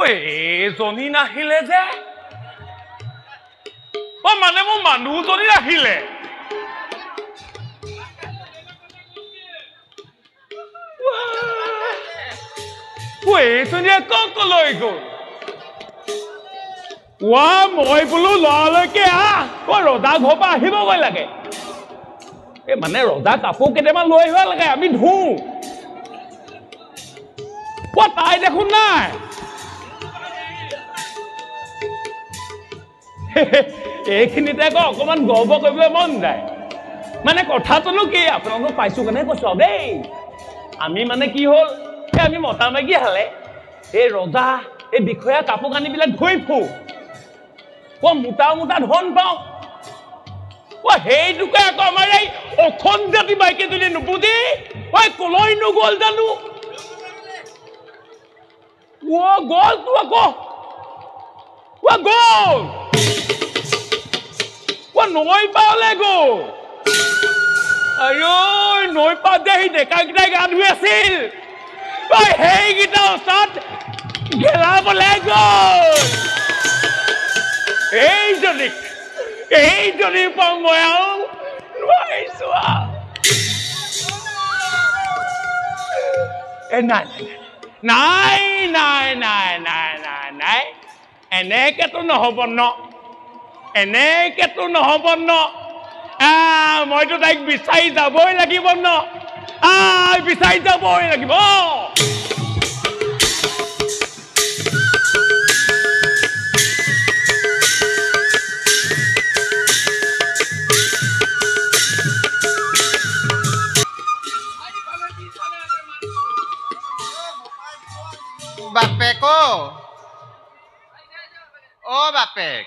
এজনী নাহিলে যে মানে মোৰ মানুহজনী নাহিলে এইজনীয়ে কলৈ গ'ল মই বোলো লৰালৈকে ৰজা ঘৰ পৰা আহিবগৈ লাগে এই মানে ৰজা কাপোৰ কেইটামান লৈ আহিব লাগে আমি ধুওঁ তাই দেখোন নাই এইখিনিতে আকৌ অকমান গৰ্ব কৰিবলৈ মন যায় মানে কথাটোনো কি আপোনালোকক পাইছো কেনে কৈছো দেই আমি মানে কি হ'ল আমি মতা মাইকী হালে এই ৰজা এই বিষয়া কাপোৰ কানিবিলাক ধুই ফু মোটা মোটা ধন পাওঁ সেইটোকে আকৌ আমাৰ এই অখন জাতি বাইকে যদি নুবুজি কলৈ নগ'ল জানো গ'ল তো আকৌ গ'ল নৈ পালে গ'ল নৈ পাত যে সি ডেকাকেইটাই গা ধুই আছিল সেইকেইটা ওচৰত গেলাবলৈ গ'ল এইজনীৰ পৰা মই আৰু নোৱাৰিছো নাই নাই নাই নাই নাই নাই এনেকেতো নহ'ব এনেকেতো নহ'ব মইতো তাইক বিচাৰি যাবই লাগিব বিচাৰি যাবই লাগিব বাপেক বাপেক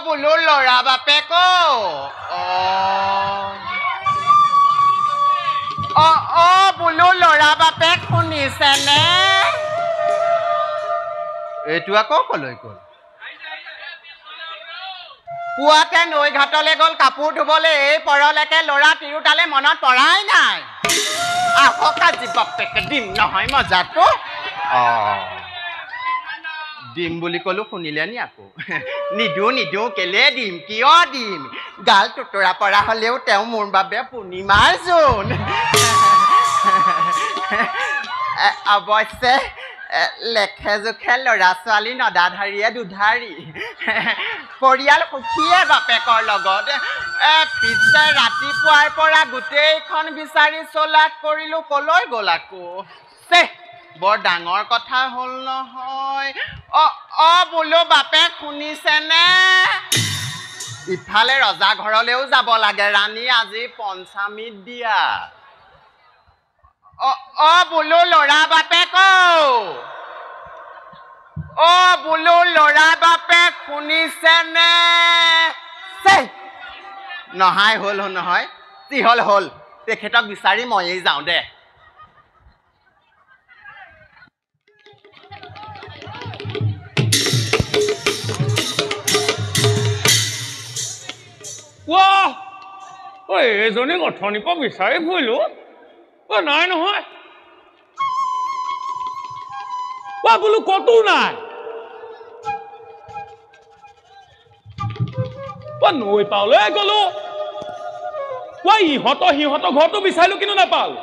বোলো ল'ৰা বাপেক বোলো ল'ৰা বাপেক শুনিছেনে এইটো আকৌ কলৈ গ'ল পুৱাতে নৈ ঘাটলৈ গ'ল কাপোৰ ধুবলৈ এই পৰলৈকে ল'ৰা তিৰোতালে মনত পৰাই নাই আহক আজি বাপেকে দিম নহয় মজাটো দিম বুলি ক'লো শুনিলে নি আকৌ নিদিওঁ কেলে দিম কিয় দিম গাল টুটৰা পৰা হ'লেও তেওঁ মোৰ বাবে পূৰ্ণিমাৰ জোন অৱশ্যে লেখে জোখে ল'ৰা ছোৱালী নদাধাৰীয়ে দুধাৰী পৰিয়াল সুখীয়ে বাপেকৰ লগত পিছে ৰাতিপুৱাৰ পৰা গোটেইখন বিচাৰি চলাত কৰিলো কলৈ গ'ল আকৌ বৰ ডাঙৰ কথা হ'ল নহয় বোলো বাপেক শুনিছেনে ইফালে ৰজা ঘৰলৈও যাব লাগে ৰাণী আজি পঞ্চামৃত দিয়া বোলো ল'ৰা বাপেক বোলো ল'ৰা বাপেক শুনিছেনে নহয় হ'ল নহয় কি হ'ল তেখেতক বিচাৰি ময়েই যাওঁ দে এইজনী অথনিৰ পৰা বিচাৰি ফুৰিলো নাই নহয় বোলো কতো নাই নৈ পাওলৈ গ'লো সিহঁতৰ ঘৰটো বিচাৰিলো কিন্তু নাপালো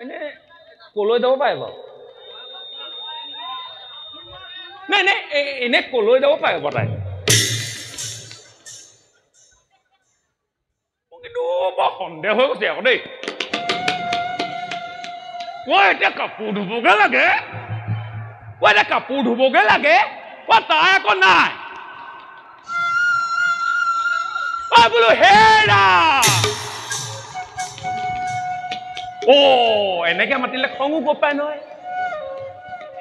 এনে কলৈ যাব পাৰে বাৰু নাই এনে কলৈ যাব পাৰে তাই কিন্তু বৰ সন্দেহ হৈ গৈছে আকৌ দেই এতিয়া কাপোৰ ধুবগে লাগে তাই আকৌ নাই বোলো হেৰা এনেকে মাতিলে খঙো গৈ পায় নহয়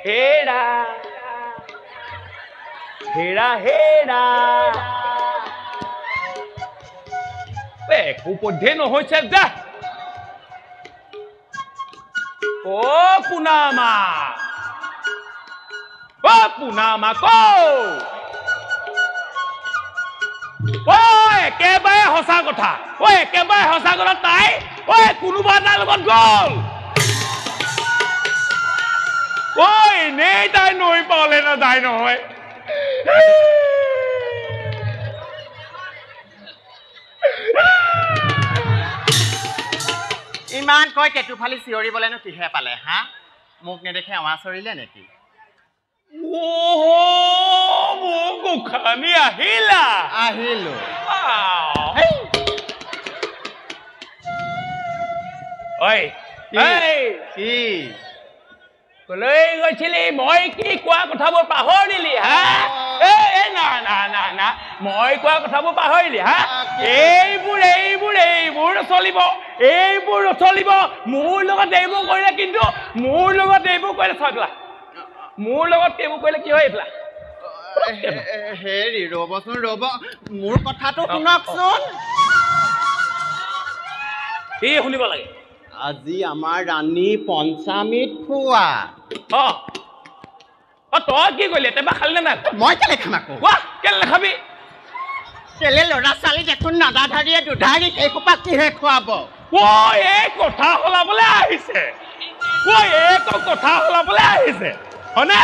হেৰা একো পধ্যে নহৈছে যা পুনামা একেবাৰে সঁচা কথা তাই ঐ কোনোবা এটাৰ লগত গ'ল ঐ এনেই তাই নৈ পালে নাযায় নহয় ইমান কৈ কেটুফালি চিঞৰিবলেনো কিহে পালে হা মোক নেদেখে এৱা চৰিলে নেকি মোৰ গোসানী আহিলা আহিলো ঐ কি কলৈ গৈছিলি মই কি কোৱা কথাবোৰ পাহৰিলি হা না মই কোৱা কথাবোৰ পাহৰিলি হা এইবোৰ চলিব মোৰ লগত এইবোৰ কৰিলে কিন্তু মোৰ লগত এইবোৰ কৰিলে চাগলা মোৰ লগত এইবোৰ কৰিলে কি হয় এইফালা হেৰি ৰ'বচোন ৰ'ব মোৰ কথাটো শুনকচোন কি শুনিব লাগে আজি আমাৰ ৰাণী পঞ্চামৃত খোৱা তই কি কৰিলি এবাৰ খালি নে নাই মই কেলে খাম আকৌ কেলে নাখাবি কেলে ল'ৰা ছোৱালী দেখোন নাদাধাৰীয়ে দুধাৰী সেইসোপা কিহে খুৱাব এই কথা সলাবলৈ আহিছে কথা সলাবলৈ আহিছে হয়নে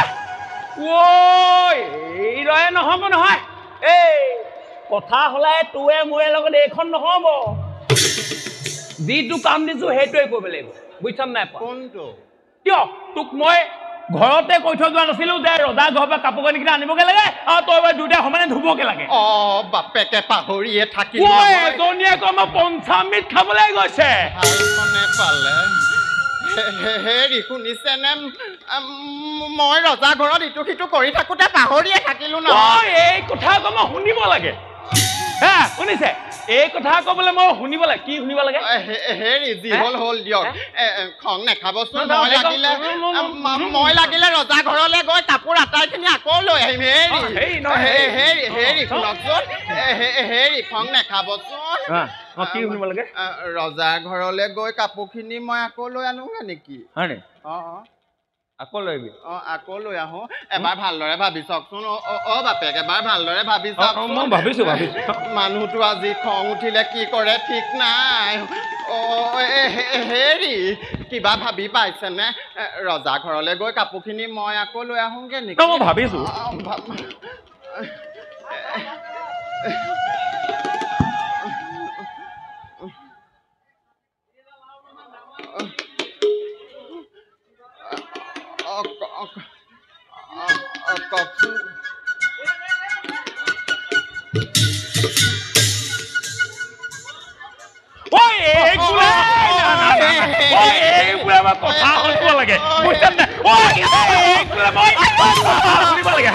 এইদৰে নহ'ব নহয় এই কথা সলাই তোৱে মোৰে লগত এইখন নহ'ব যিটো কাম দিছো সেইটোৱে কৰিব লাগিব বুজিছ নাই কোনটো কিয় তোক মই ঘৰতে কৈ থৈ যোৱা নাছিলো যে ৰজা ঘৰৰ পৰা কাপোৰ কানি কেইটা আনিবগে লাগে আৰু তই দুয়োটাই সমানে ধুবগে লাগে বাপেকে পাহৰিয়ে থাকিল এজনীয়ে আকৌ আমাৰ পঞ্চামৃত খাবলৈ গৈছে পালে হেৰি শুনিছেনে মই ৰজা ঘৰত ইটো সিটো কৰি থাকোতে পাহৰিয়ে থাকিলো নহয় এই কথা আকৌ মই শুনিব লাগে হা শুনিছে এই কথা ক'বলৈ মই শুনিব লাগে কি শুনিব লাগে হেৰি যি হ'ল দিয়ক খং নাখাবচোন মই লাগিলে ৰজা ঘৰলৈ গৈ কাপোৰ আটাইখিনি আকৌ লৈ আহিম হেৰি শুনকচোন হেৰি খং নাখাবচোন কি শুনিব লাগে ৰজা ঘৰলৈ গৈ কাপোৰখিনি মই আকৌ লৈ আনোগে নেকি হয়নে আকৌ লৈ আহিবি আকৌ লৈ আহো এবাৰ ভালদৰে ভাবি চাওকচোন বাপেক এবাৰ ভালদৰে ভাবি চাওক মই ভাবিছো মানুহটো আজি খং উঠিলে কি কৰে ঠিক নাই হেৰি কিবা ভাবি পাইছেনে ৰজা ঘৰলৈ গৈ কাপোৰখিনি মই আকৌ লৈ আহোগে নেকি মই ভাবিছো কওকচোন কথা শুনিব লাগে বুজিছা নাই শুনিব লাগে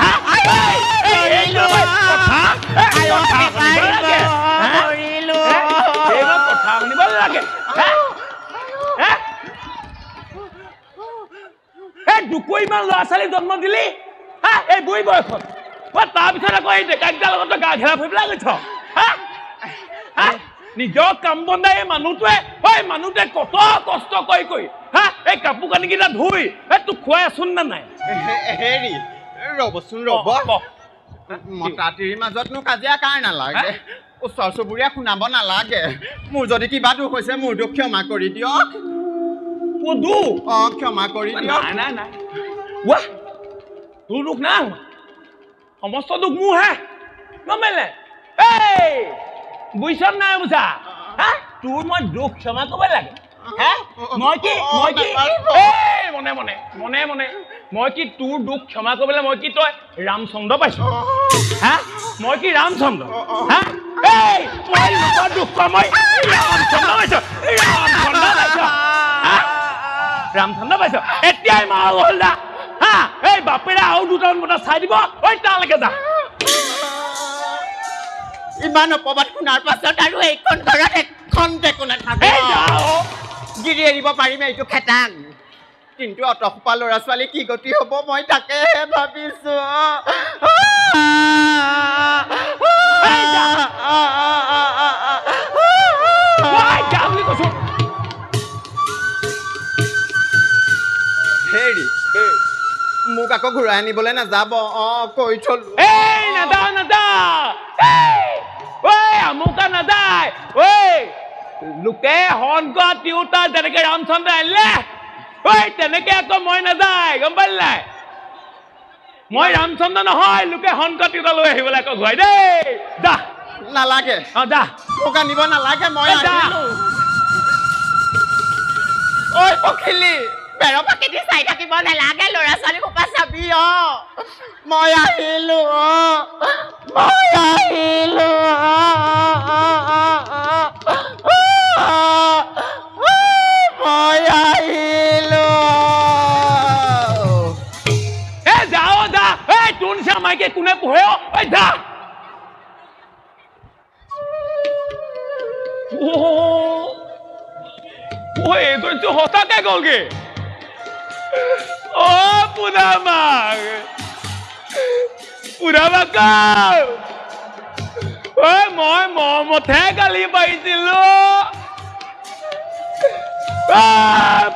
কথা শুনিব লাগে দুকৈ ইমান ল'ৰা ছোৱালী জন্ম দিলি এই বুঢ়ী বয়সত তাৰপিছত আকৌ এই ডেকাকেইটাৰ লগত গা ঘেৰা ফুৰি পেলাই গৈছ নিজৰ কাম বন্ধাই এই মানুহটোৱে কত কষ্ট কৰি এই কাপোৰ কানি কেইটা ধুই তোক খুৱাই আছোন নে নাই হেৰি ৰ'বচোন মতাতিৰ মাজতনো কাজিয়া কাৰ নালাগে ওচৰ চুবুৰীয়া শুনাব নালাগে মোৰ যদি কিবা দুখ হৈছে মোৰ দুখ ক্ষমা কৰি দিয়ক ক্ষমা কৰি দিয়ক নাই তোৰ দুখ নাই সমস্ত দুখ মোৰ হে নমেলে বুজিছ নাই বুজা তোৰ মই দুখ ক্ষমা কৰিব লাগে মই কি মই কি তোৰ দুখ ক্ষমা কৰিবলৈ মই কি তই ৰামচন্দ্ৰ পাইছো মই কি ৰামচন্দ্ৰ মই লোকৰ দুখ মই ৰামচন্দ্ৰ পাইছো এতিয়াই মা হ'ল দা এই বাপেৰে আৰু দুটামান মতা চাই দিব তালৈকে যা ইমান অপবাদ শুনাৰ পাছত আৰু এইখন ঘৰত এখন দেখো নাথাকে গিৰি এৰিব পাৰিম এইটো খেতাং কিন্তু অতসোপা ল'ৰা ছোৱালী কি গতি হ'ব মই তাকেহে ভাবিছো হেৰি মোক আকৌ ঘূৰাই আনিবলৈ নাযাব কৈ থলো নাদা আমুকা নাদায় লোকে হন গোৱা তিউতা যেনেকে ৰামচন্দ্ৰ আহিলে ঐ তেনেকে আকৌ মই নাযায় গম পালি নাই মই ৰামচন্দ্ৰ নহয় লোকে হন গোৱা তিউতা লৈ আহিবলৈ আকৌ ঘূৰাই দেই যা নালাগে যা মোক আনিব নালাগে মই আহিলো ঐ পখিলি বেৰৰ পাকেদি চাই থাকিব নালাগে ল'ৰা ছোৱালী সোপা চাবি মই আহিলো মই আহিলো মই আহিলো যাও যা এই তোৰ নিচিনা মাইকে কোনে পোহে ঐ যা এইটো সঁচাকে গ'লগে পুনামাক মই মৰমতহে গালি পাৰিছিলো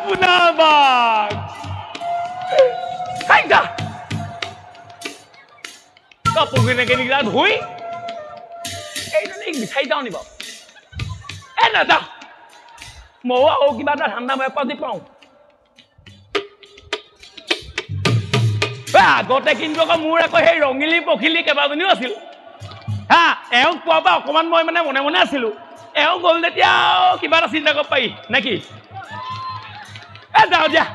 পুনামাক কাপোৰ কেনেকে নিলা ধুই এইজনী বিচাৰি যাওঁ নি বাৰু নাযাওঁ ময়ো আৰু কিবা এটা ঠাণ্ডা মই পাতি পাওঁ আগতে কিন্তু আকৌ মোৰ আকৌ সেই ৰঙিলী পখিলী কেইবাজনীও আছিল হা এওঁক পোৱাৰ পৰা অকণমান মই মানে মনে মনে আছিলো এওঁ গ'ল তেতিয়া কিবা এটা চিন্তা কৰিব পাৰি নেকি যাওঁ দিয়া